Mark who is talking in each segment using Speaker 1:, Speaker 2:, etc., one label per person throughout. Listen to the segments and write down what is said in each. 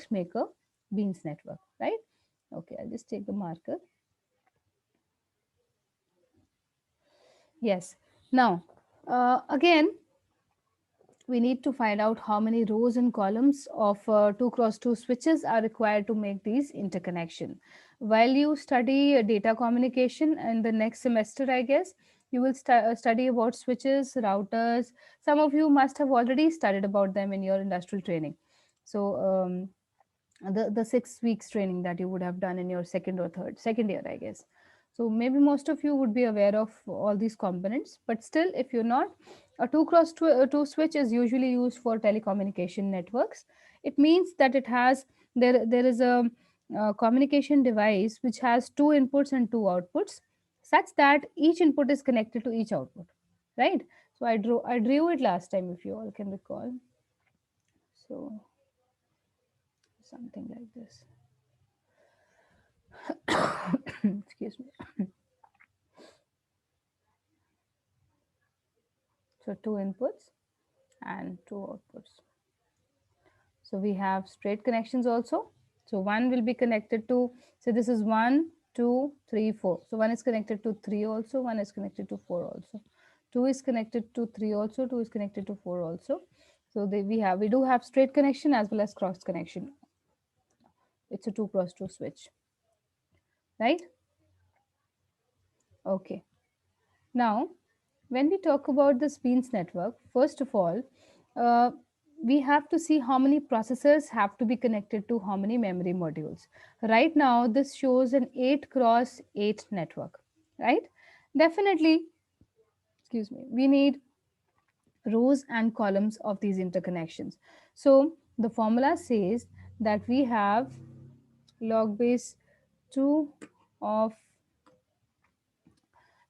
Speaker 1: make a beans network, right? Okay, I'll just take the marker. Yes. Now, again, we need to find out how many rows and columns of 2x2 switches are required to make these interconnection. While you study data communication in the next semester, I guess, you will study about switches, routers. Some of you must have already studied about them in your industrial training. So, the 6 weeks training that you would have done in your second year, I guess. So maybe most of you would be aware of all these components, but still, if you're not, a 2x2 switch is usually used for telecommunication networks. It means that it has, there is a communication device which has two inputs and two outputs, such that each input is connected to each output, right? So I drew it last time, if you all can recall. So something like this. Excuse me. So two inputs and two outputs. So we have straight connections also. So one will be connected to, so this is 1, 2, 3, 4. So one is connected to 3 also, one is connected to 4 also. 2 is connected to 3 also, 2 is connected to 4 also. So we do have straight connection as well as cross connection. It's a 2x2 switch, right? Okay. Now, when we talk about this beans network, first of all, uh, we have to see how many processors have to be connected to how many memory modules. Right now, this shows an 8 cross 8 network, right? Definitely, excuse me, we need rows and columns of these interconnections. So the formula says that we have log base 2 of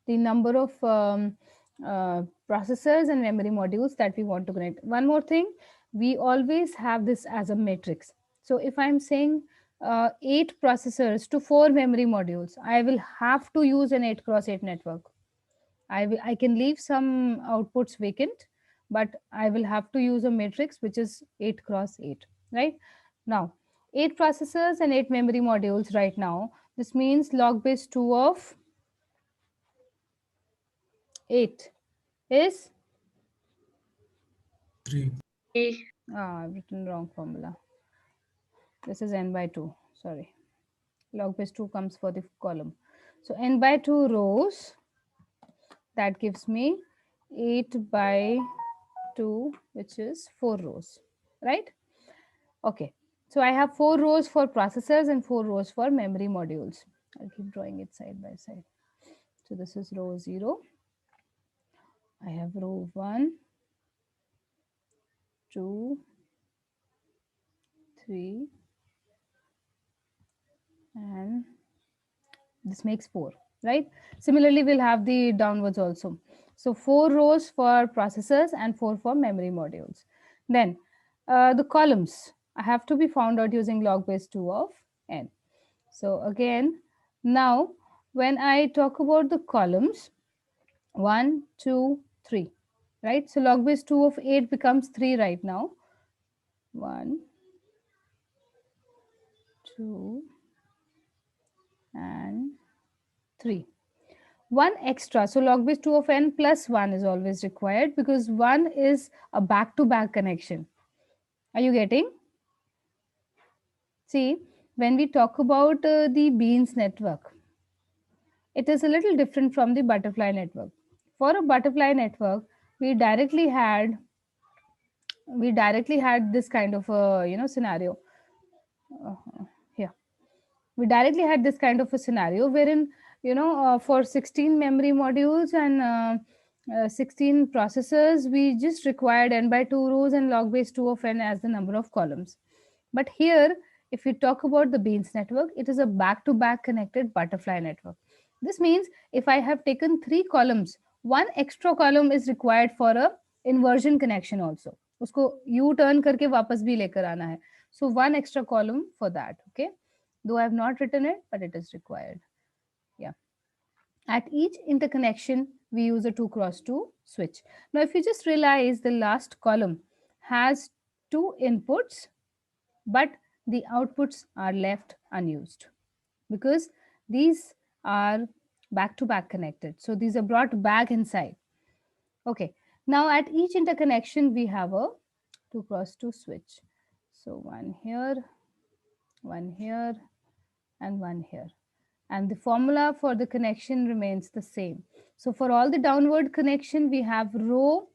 Speaker 1: the number of processors and memory modules that we want to connect. One more thing, we always have this as a matrix. So if I'm saying 8 processors to 4 memory modules, I will have to use an 8 cross 8 network. I can leave some outputs vacant, but I will have to use a matrix which is 8 cross 8, right? Now, 8 processors and 8 memory modules right now. This means log base 2 of 8 is
Speaker 2: 3.
Speaker 1: I've written wrong formula. This is n by 2. Sorry. Log base 2 comes for the column. So n by 2 rows, that gives me 8 by 2, which is 4 rows, right? Okay. So I have 4 rows for processors and 4 rows for memory modules. I'll keep drawing it side by side. So this is row 0. I have row 1, 2, 3, and this makes 4, right? Similarly, we'll have the downwards also. So 4 rows for processors and 4 for memory modules. Then the columns, I have to be found out using log base 2 of n. So again, now when I talk about the columns, 1, 2, 3, right? So log base 2 of 8 becomes 3 right now. 1, 2, and 3. One extra, so log base 2 of n plus 1 is always required, because 1 is a back-to-back connection. Are you getting? See, when we talk about the beans network, it is a little different from the butterfly network. For a butterfly network, we directly had this kind of a scenario. Here we directly had this kind of a scenario wherein for 16 memory modules and 16 processors, we just required n by 2 rows and log base 2 of n as the number of columns. But here, if you talk about the beans network, it is a back to back connected butterfly network. This means if I have taken 3 columns, one extra column is required for a inversion connection also. उसको U turn करके वापस भी लेकर आना है. So one extra column for that. Okay, though I have not written it, but it is required. Yeah. At each interconnection, we use a 2x2 switch. Now, if you just realize the last column has 2 inputs, but the outputs are left unused because these are back to back connected. So these are brought back inside. Okay. Now at each interconnection, we have a 2x2 switch. So one here, and one here. And the formula for the connection remains the same. So for all the downward connection, we have rho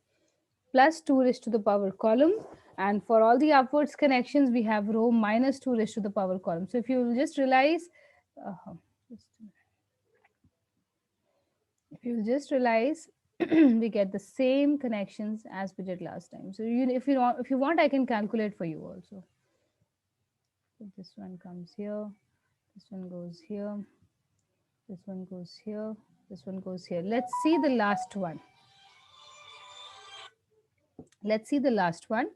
Speaker 1: plus 2 raised to the power column. And for all the upwards connections, we have rho minus 2 raised to the power column. So if you will just realize, uh, if you will just realize, we get the same connections as we did last time. So if you want, I can calculate for you also. So this one comes here, this one goes here, this one goes here, this one goes here. Let's see the last one. Let's see the last one.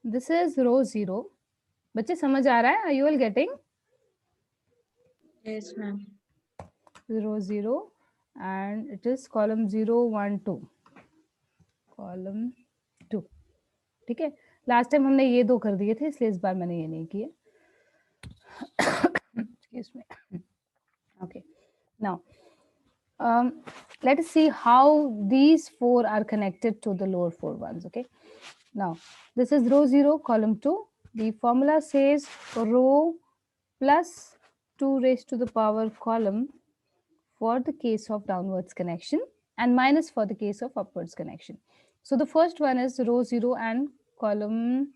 Speaker 1: This is row 0. बच्चे समझ आ रहा है? Are you all getting?
Speaker 2: Yes, ma'am.
Speaker 1: Row 0 and it is column 0, 1, 2. Column 2. ठीक है, last time हमने ये दो कर दिए थे इसलिए इस बार मैंने ये नहीं किए. Excuse me. Okay, now let us see how these 4 are connected to the lower 4 ones. Okay, now this is row 0, column 2. The formula says row plus 2 raised to the power column for the case of downwards connection and minus for the case of upwards connection. So the first one is row 0 and column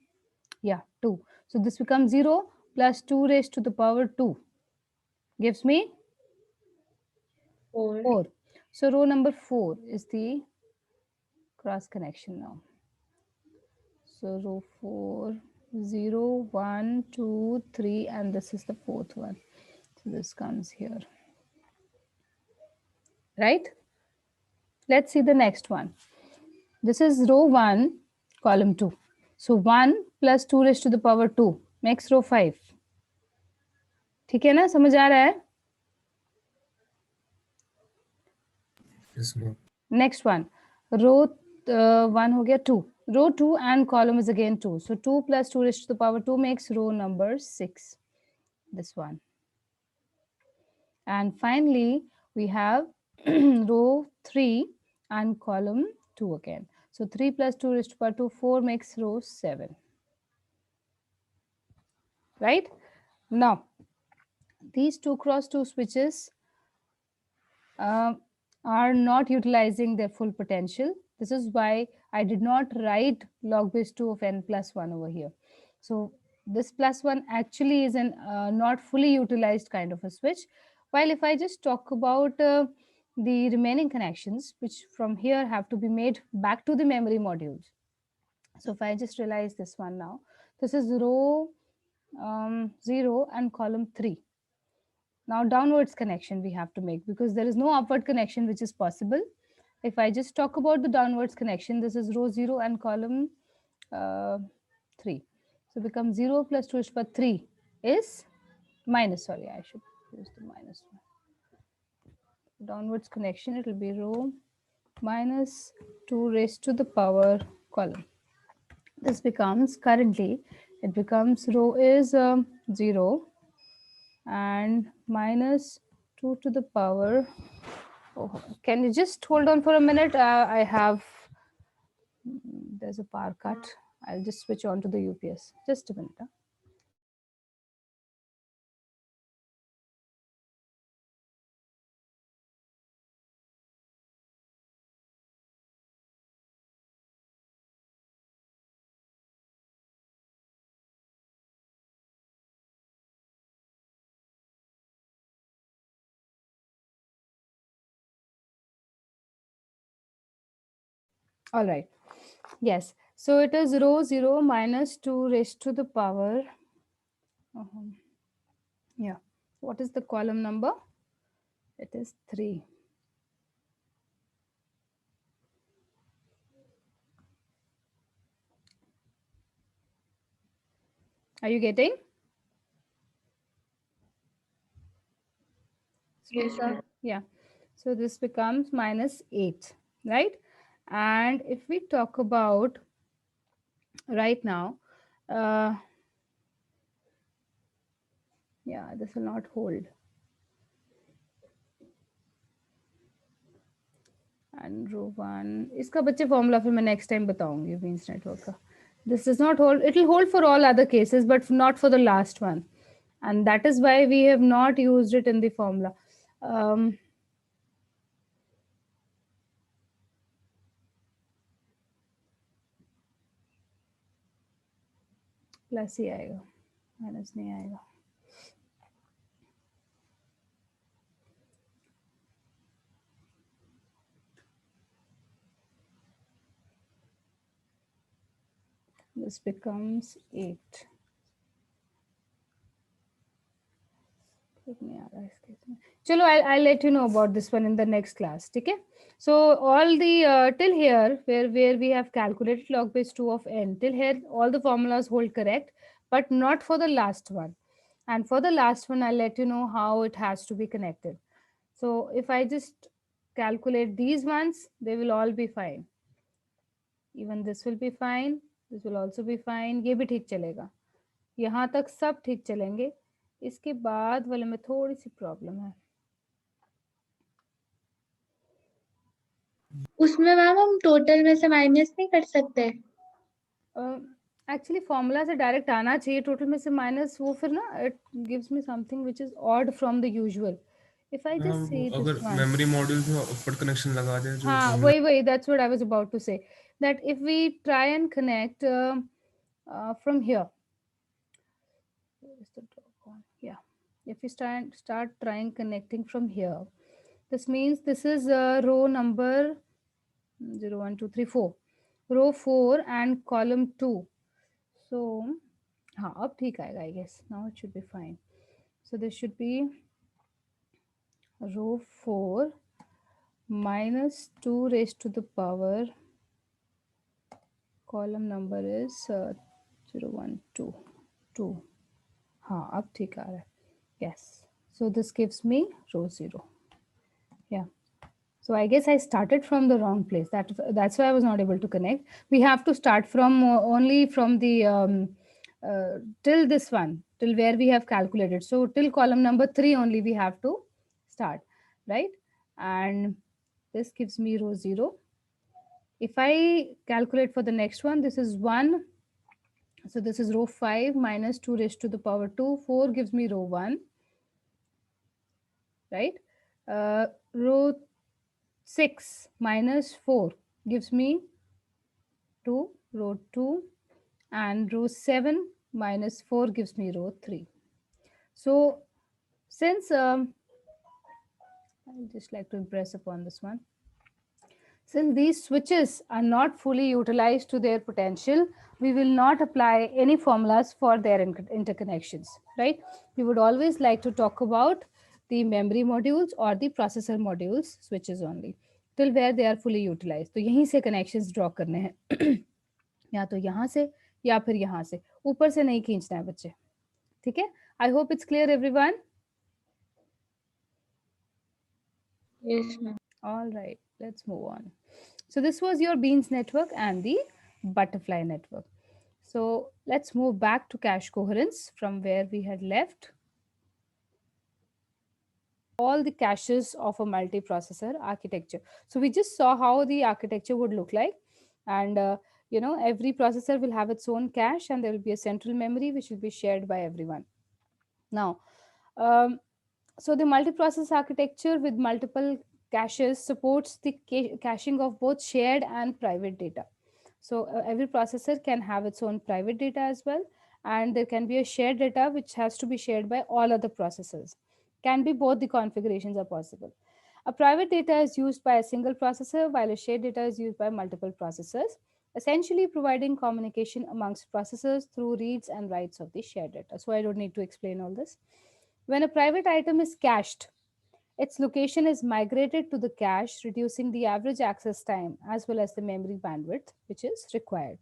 Speaker 1: 2. So this becomes 0 plus 2 raised to the power 2 gives me
Speaker 2: 4.
Speaker 1: 4. So row number 4 is the cross connection now. So row 4, 0, 1, 2, 3, and this is the fourth one. So this comes here. Right? Let's see the next one. This is row 1, column 2. So 1 plus 2 raised to the power 2 makes row 5. ठीक है ना, समझ आ रहा है?
Speaker 3: Yes, ma'am.
Speaker 1: Next one, row 1 हो गया 2. Row 2 and column is again 2. So 2 plus 2 raised to the power 2 makes row number 6. This one. And finally, we have row 3 and column 2 again. So 3 plus 2 raised to the power 2, 4 makes row 7. Right? Now, these 2x2 switches are not utilizing their full potential. This is why I did not write log base 2 of n plus 1 over here. So this plus 1 actually is an not fully utilized kind of a switch. While if I just talk about the remaining connections, which from here have to be made back to the memory modules. So if I just realize this one now, this is row 0 and column 3. Now downwards connection we have to make because there is no upward connection which is possible. If I just talk about the downwards connection, this is row 0 and column 3. So become 0 plus 2 raised to the power 3 is minus, sorry, I should use the minus one. Downwards connection, it will be row minus 2 raised to the power column. This becomes, currently, it becomes row is 0 and minus 2 to the power. Oh, can you just hold on for a minute? I have, there's a power cut. I'll just switch on to the UPS. Just a minute. All right. Yes. So it is row 0 minus 2 raised to the power. Yeah. What is the column number? It is 3. Are you getting?
Speaker 2: Yes, ma'am.
Speaker 1: Yeah. So this becomes minus 8, right? And if we talk about right now, Yeah, this will not hold. And row one इसका बच्चे formula फिर मैं next time बताऊंगी बीन्स network का. This does not hold. It will hold for all other cases, but not for the last one, and that is why we have not used it in the formula. um, plus ही आएगा, minus नहीं आएगा. This becomes 8. नहीं आ रहा इस case में. चलो I'll let you know about this one in the next class. ठीक है. So all the till here where we have calculated log base 2 of n, till here all the formulas hold correct, but not for the last one. And for the last one I'll let you know how it has to be connected. So if I just calculate these ones, they will all be fine. Even this will be fine, this will also be fine. ये भी ठीक चलेगा. यहाँ तक सब ठीक चलेंगे. इसके बाद वाले में थोड़ी सी प्रॉब्लम है.
Speaker 2: उसमें मैम हम टोटल में से माइनस नहीं कर सकते?
Speaker 1: एक्चुअली फॉर्मूला से डायरेक्ट आना चाहिए, टोटल में से माइनस वो फिर ना it gives me something which is odd from the usual. If I just say
Speaker 3: अगर
Speaker 1: दिस वन,
Speaker 3: मेमोरी मॉड्यूल में ऊपर कनेक्शन लगा दे जो
Speaker 1: हाँ
Speaker 3: फॉर्मूला.
Speaker 1: वही that's what I was about to say, that if we try and connect from here, yeah, if we start trying connecting from here, this means this is row number 0 1 2 3 4, row 4 and column 2. So हाँ अब ठीक आएगा, I guess now it should be fine. So this should be row 4 minus 2 raised to the power, column number is 0 1 2 2. हाँ अब ठीक आ रहा है. Yes, so this gives me row 0. Yeah. So I guess I started from the wrong place. That's why I was not able to connect. We have to start from only from the till this one, till where we have calculated. So till column number 3 only we have to start, right? And this gives me row 0. If I calculate for the next one, this is 1. So this is row 5 minus 2 raised to the power 2. 4 gives me row 1, right? Row 6 minus 4 gives me 2, row 2, and row 7 minus 4 gives me row 3. So since I just like to impress upon this one, since these switches are not fully utilized to their potential, we will not apply any formulas for their interconnections, right? We would always like to talk about the memory modules or the processor modules switches only, till where they are fully utilized. तो यहीं से connections draw करने हैं. या तो यहाँ से या फिर यहाँ से, ऊपर से नहीं खींचना है बच्चे. ठीक है. I hope it's clear everyone.
Speaker 2: Yes ma'am.
Speaker 1: All right, let's move on. So this was your beans network and the butterfly network. So let's move back to cache coherence from where we had left. All the caches of a multiprocessor architecture. So we just saw how the architecture would look like, and every processor will have its own cache, and there will be a central memory which will be shared by everyone. Now, so the multiprocessor architecture with multiple caches supports the caching of both shared and private data. So every processor can have its own private data as well, and there can be a shared data which has to be shared by all other processors. Can be both the configurations are possible. A private data is used by a single processor while a shared data is used by multiple processors, essentially providing communication amongst processors through reads and writes of the shared data. So I don't need to explain all this. When a private item is cached, its location is migrated to the cache, reducing the average access time as well as the memory bandwidth which is required.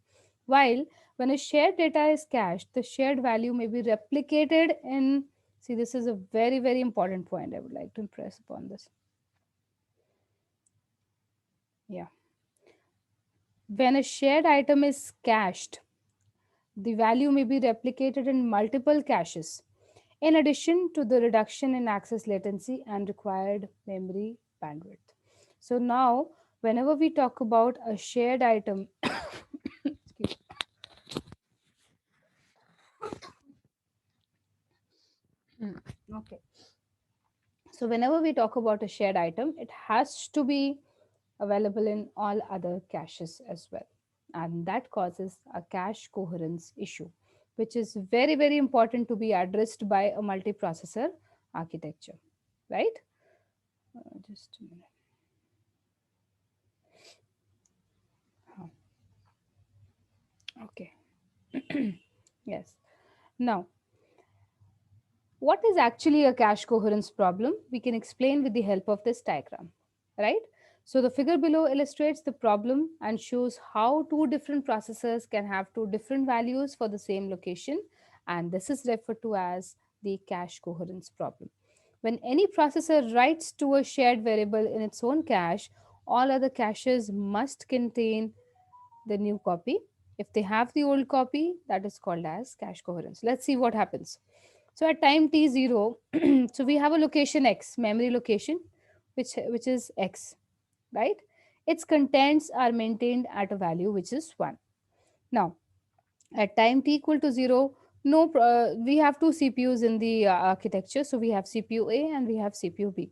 Speaker 1: While when a shared data is cached, the shared value may be replicated in, see, this is a very, very important point. I would like to impress upon this. Yeah. When a shared item is cached, the value may be replicated in multiple caches. in addition to the reduction in access latency and required memory bandwidth. So now, whenever we talk about a shared item, excuse me. Okay. So whenever we talk about a shared item, it has to be available in all other caches as well. And that causes a cache coherence issue, which is very, very important to be addressed by a multiprocessor architecture, right? Just a minute. Huh. Okay. Yes. Now, what is actually a cache coherence problem? We can explain with the help of this diagram, right? So the figure below illustrates the problem and shows how two different processors can have two different values for the same location, and this is referred to as the cache coherence problem. When any processor writes to a shared variable in its own cache, all other caches must contain the new copy. If they have the old copy, that is called as cache coherence. Let's see what happens. So at time t0, so we have a location x, memory location, which is x, right? Its contents are maintained at a value which is 1. Now, at time t equal to 0, we have two CPUs in the architecture. So we have CPU A and we have CPU B.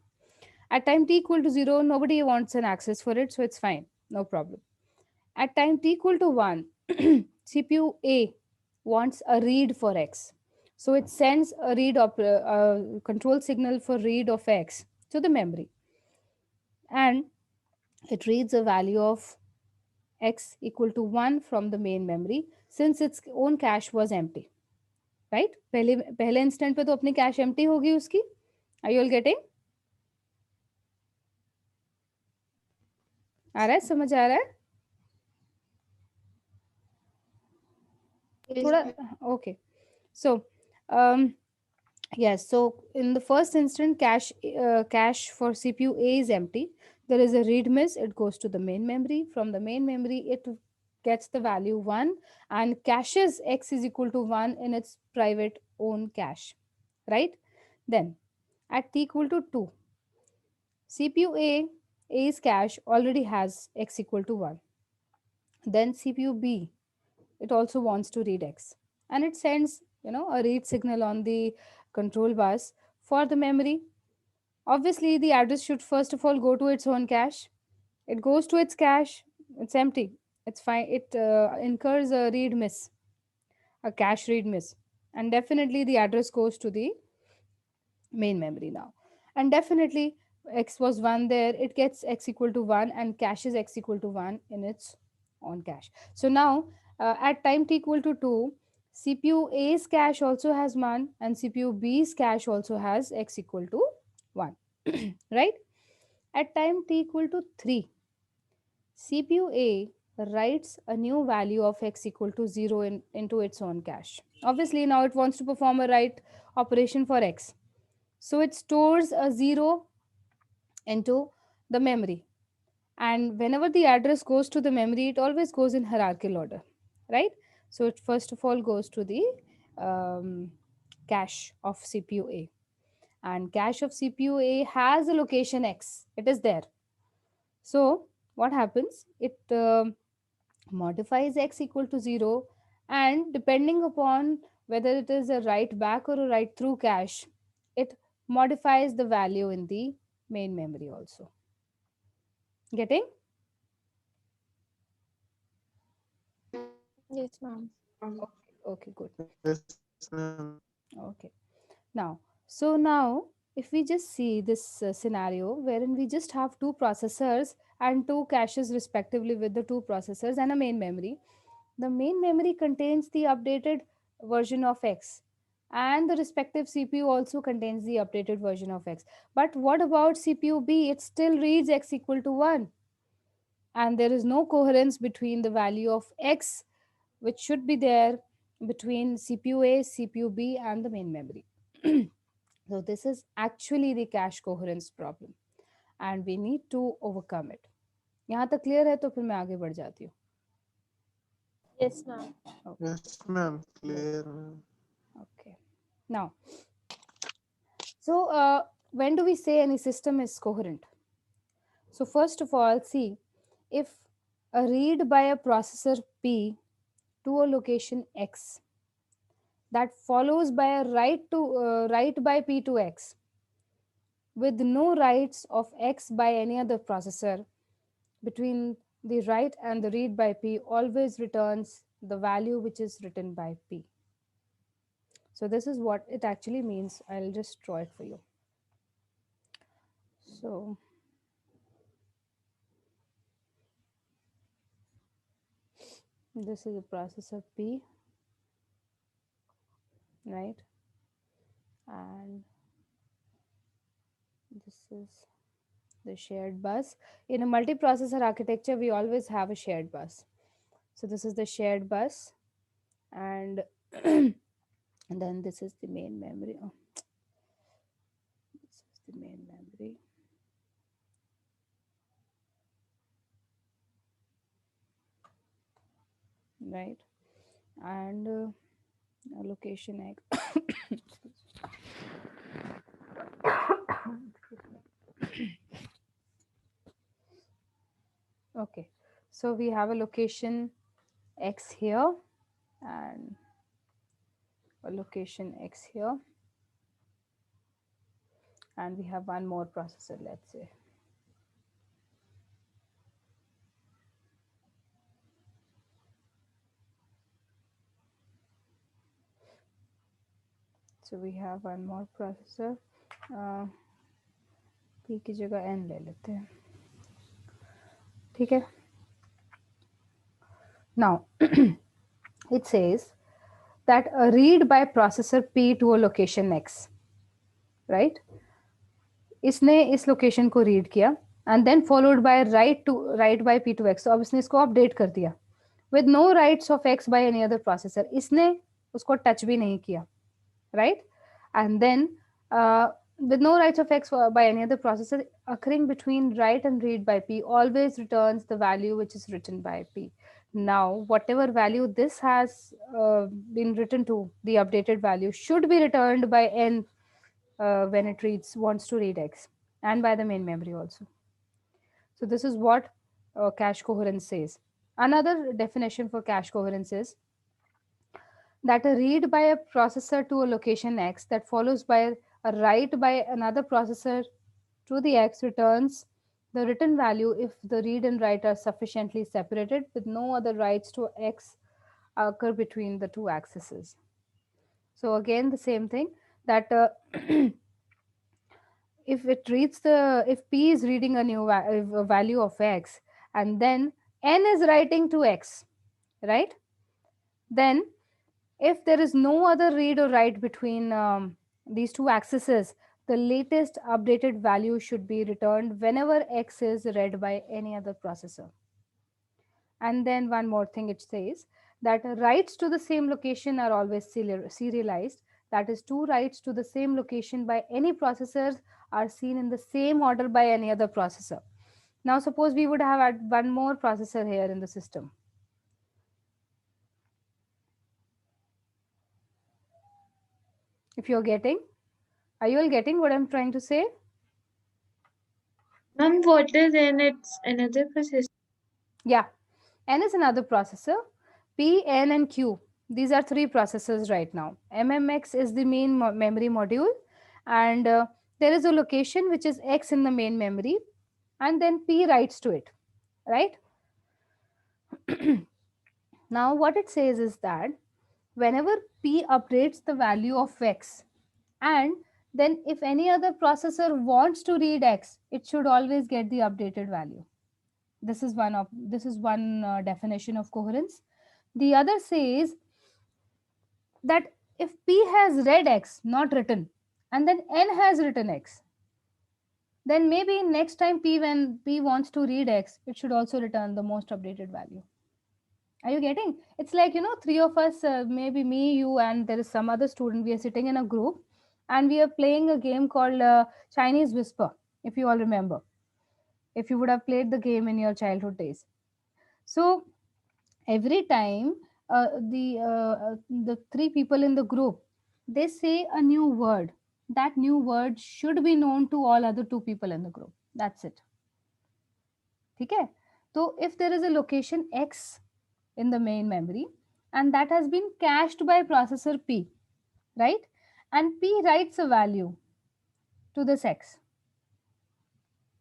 Speaker 1: At time t equal to 0, nobody wants an access for it, so it's fine, no problem. At time t equal to 1, CPU A wants a read for x. So it sends a control signal for read of x to the memory. And it reads a value of x equal to 1 from the main memory since its own cache was empty. Right? पहले instant पे तो अपनी cash empty होगी उसकी. Are you all getting? आ रहा है, समझ आ रहा है
Speaker 2: Yes,
Speaker 1: थोड़ा? Okay. So um, yes, so in the first instant, cache for CPU A is empty. There is a read miss. It goes to the main memory. From the main memory, it gets the value 1 and caches x is equal to 1 in its private own cache, right? Then at t equal to 2, CPU A's cache already has x equal to 1. Then CPU B, it also wants to read x, and it sends a read signal on the control bus for the memory. Obviously the address should first of all go to its own cache. It goes to its cache, it's empty, it's fine. It incurs a read miss, a cache read miss, and definitely the address goes to the main memory now. And definitely x was 1 there, it gets x equal to 1 and caches x equal to 1 in its own cache. So now at time t equal to 2, CPU A's cache also has 1 and CPU B's cache also has x equal to 1. Right? At time t equal to 3, CPU A writes a new value of x equal to 0 into its own cache. Obviously now it wants to perform a write operation for x. So it stores a 0 into the memory. And whenever the address goes to the memory, it always goes in hierarchical order, right? So it first of all goes to the um, cache of CPU A. And cache of CPU A has a location X. It is there. So what happens? It modifies X equal to 0, and depending upon whether it is a write back or a write through cache, it modifies the value in the main memory also. Getting?
Speaker 4: Yes, ma'am.
Speaker 1: Okay, okay, good.
Speaker 5: Yes, ma'am.
Speaker 1: Okay. Now, if we just see this scenario wherein we just have two processors and two caches respectively with the two processors and a main memory, the main memory contains the updated version of X and the respective CPU also contains the updated version of X. But what about CPU B? It still reads X equal to 1 and there is no coherence between the value of X which should be there between CPU A, CPU B and the main memory. So this is actually the cache coherence problem and we need to overcome it. यहाँ तक clear है तो फिर मैं आगे बढ़ जाती हूँ.
Speaker 4: Yes, ma'am.
Speaker 1: Okay.
Speaker 5: Yes, ma'am.
Speaker 1: Yes.
Speaker 5: Clear, ma'am.
Speaker 1: Okay. Now, So, when do we say any system is coherent? So, first of all, see if a read by a processor P to a location X that follows by a write by P to X with no writes of X by any other processor between the write and the read by P always returns the value which is written by P. So this is what it actually means. I'll just draw it for you. So this is a processor P, right? And this is the shared bus. In a multiprocessor architecture, we always have a shared bus. So this is the shared bus, and and then this is the main memory. Oh, this is the main memory, right? And location X. Okay, so we have a location X here and a location X here, and we have one more processor, let's say. So we have one more processor. P की जगह N ले लेते हैं, ठीक है? Now it says that a read by processor P to a location X, right? इसने इस location को रीड किया and then followed by write by P to X. तो अब इसने इसको अपडेट कर दिया with no rights of X by any other processor. इसने उसको टच भी नहीं किया, right? And then with no rights of X by any other processor occurring between write and read by P always returns the value which is written by P. Now, whatever value this has been written to, the updated value should be returned by N when it wants to read X, and by the main memory also. So this is what cache coherence says. Another definition for cache coherence is that a read by a processor to a location X that follows by a write by another processor to the X returns the written value if the read and write are sufficiently separated with no other writes to X occur between the two accesses. So again, the same thing that if P is reading a new value of X and then N is writing to X, right? Then if there is no other read or write between these two accesses, the latest updated value should be returned whenever X is read by any other processor. And then one more thing, it says that writes to the same location are always serialized. That is, two writes to the same location by any processors are seen in the same order by any other processor. Now, suppose we would have had one more processor here in the system. If you're getting, are you all getting what I'm trying to say?
Speaker 2: Ma'am, what is N? It's another processor.
Speaker 1: Yeah, N is another processor. P, N, and Q. These are three processors right now. MMX is the main memory module, and there is a location which is X in the main memory, and then P writes to it, right? Now, what it says is that whenever P updates the value of X, and then if any other processor wants to read X, it should always get the updated value. This is one definition of coherence. The other says that if P has read X, not written, and then N has written X, then maybe next time when P wants to read X, it should also return the most updated value. Are you getting? It's like, three of us, maybe me, you, and there is some other student. We are sitting in a group and we are playing a game called Chinese Whisper, if you all remember, if you would have played the game in your childhood days. So every time the three people in the group, they say a new word, that new word should be known to all other two people in the group. That's it. ठीक है? So if there is a location X in the main memory and that has been cached by processor P, right? And P writes a value to this X.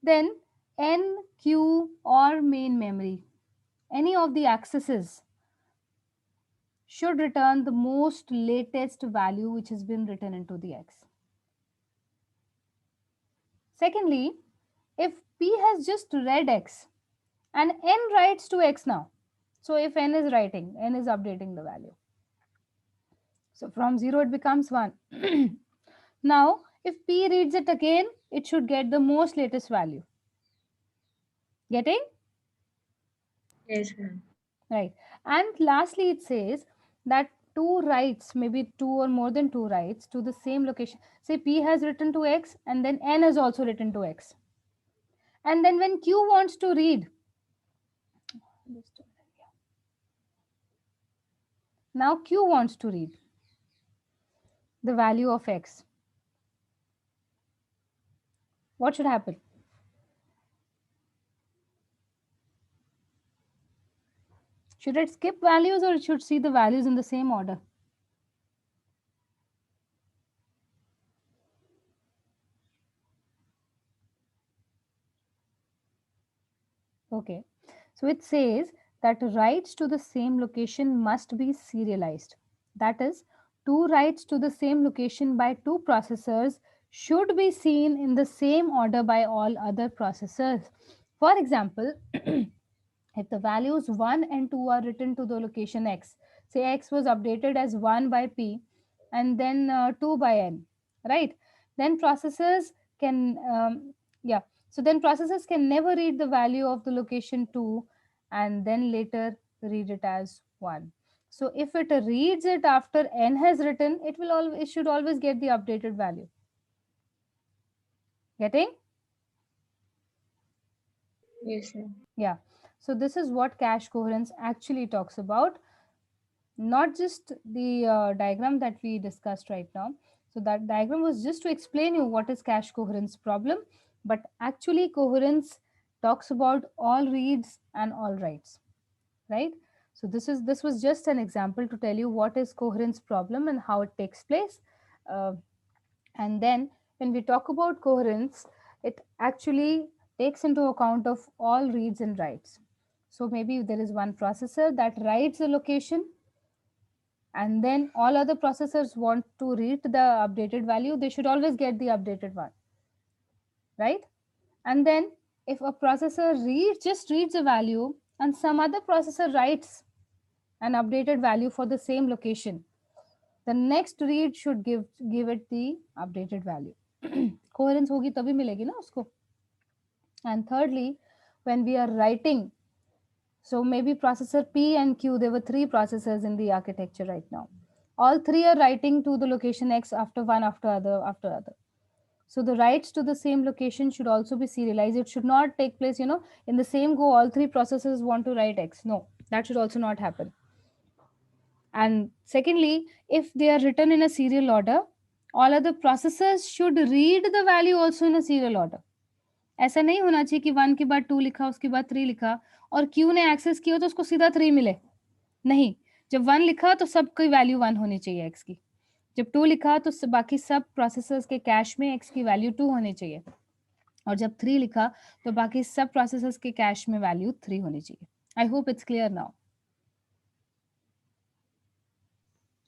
Speaker 1: Then N, Q or main memory, any of the accesses should return the most latest value which has been written into the X. Secondly, if P has just read X and N writes to X now. So if N is writing, N is updating the value. So from 0 it becomes 1. Now if P reads it again, it should get the most latest value. Getting?
Speaker 2: Yes, ma'am.
Speaker 1: Right. And lastly it says that two writes, maybe two or more than two writes to the same location. Say P has written to X and then N has also written to X. And then when Q wants to read, now Q wants to read the value of X. What should happen? Should it skip values or it should see the values in the same order? Okay. So it says that writes to the same location must be serialized. That is, two writes to the same location by two processors should be seen in the same order by all other processors. For example, if the values 1 and 2 are written to the location X, say X was updated as 1 by P and then 2 by N, right? Then processors can, yeah, so then processors can never read the value of the location 2 and then later read it as 1. So if it reads it after N has written, it should always get the updated value. Getting?
Speaker 2: Yes, ma'am.
Speaker 1: Yeah. So this is what cache coherence actually talks about, not just the diagram that we discussed right now. So that diagram was just to explain you what is cache coherence problem, but actually coherence talks about all reads and all writes, right? So this was just an example to tell you what is coherence problem and how it takes place. Uh, and then when we talk about coherence, it actually takes into account of all reads and writes. So maybe there is one processor that writes a location and then all other processors want to read the updated value, they should always get the updated one, right? And then if a processor just reads a value and some other processor writes an updated value for the same location, the next read should give it the updated value. Coherence होगी तभी मिलेगी ना उसको. And thirdly, when we are writing, so maybe processor P and Q, there were three processors in the architecture right now. All three are writing to the location X after one, after other, after other. So the writes to the same location should also be serialized. It should not take place, in the same go, all three processors want to write X. No, that should also not happen. And secondly, if they are written in a serial order, all other processors should read the value also in a serial order. ऐसा नहीं होना चाहिए कि 1 के बाद 2 लिखा, उसके बाद 3 लिखा और Q ने एक्सेस किया तो उसको सीधा 3 मिले. नहीं, जब 1 लिखा तो सबकी वैल्यू 1 होनी चाहिए X की. जब 2 लिखा तो बाकी सब प्रोसेसर्स के कैश में X की वैल्यू 2 होनी चाहिए. और जब 3 लिखा तो बाकी सब प्रोसेसर्स के कैश में वैल्यू 3 होनी चाहिए. I hope it's clear now.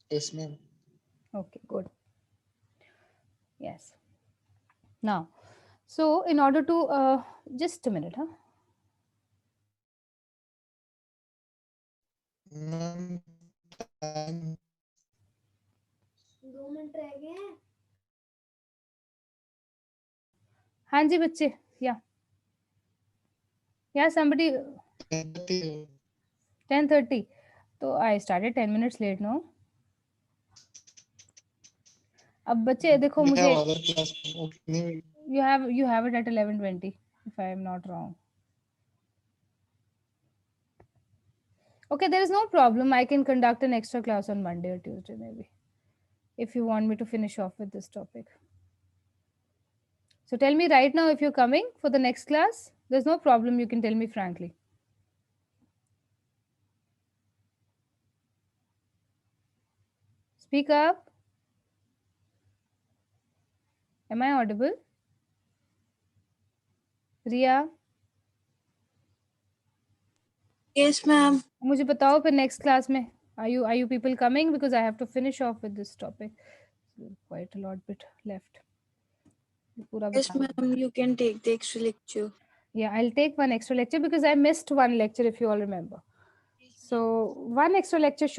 Speaker 4: Yes, ma'am.
Speaker 1: Okay, good. Yes. Now, so in order to just a minute, huh?
Speaker 4: Ma'am, time.
Speaker 5: 2 minute रह गए हैं.
Speaker 1: हाँ जी बच्चे, yeah somebody 10:30. तो I started 10 minutes late now. अब बच्चे देखो
Speaker 4: We
Speaker 1: मुझे
Speaker 4: have other class. Okay.
Speaker 1: you have it at 11:20 if I am not wrong. Okay, there is no problem. I can conduct an extra class on Monday or Tuesday maybe if you want me to finish off with this topic. So tell me right now if you're coming for the next class. There's no problem. You can tell me frankly. Speak up. Am I audible? Ria,
Speaker 5: Yes, ma'am.
Speaker 1: मुझे बताओ फिर next class में are you people coming, because I have to finish off with this topic. Quite a lot bit left. पूरा
Speaker 5: Yes,
Speaker 1: बताना है.
Speaker 5: ma'am. You can take the extra lecture.
Speaker 1: Yeah, I'll take one extra lecture because I missed one lecture, if you all remember. So one extra lecture should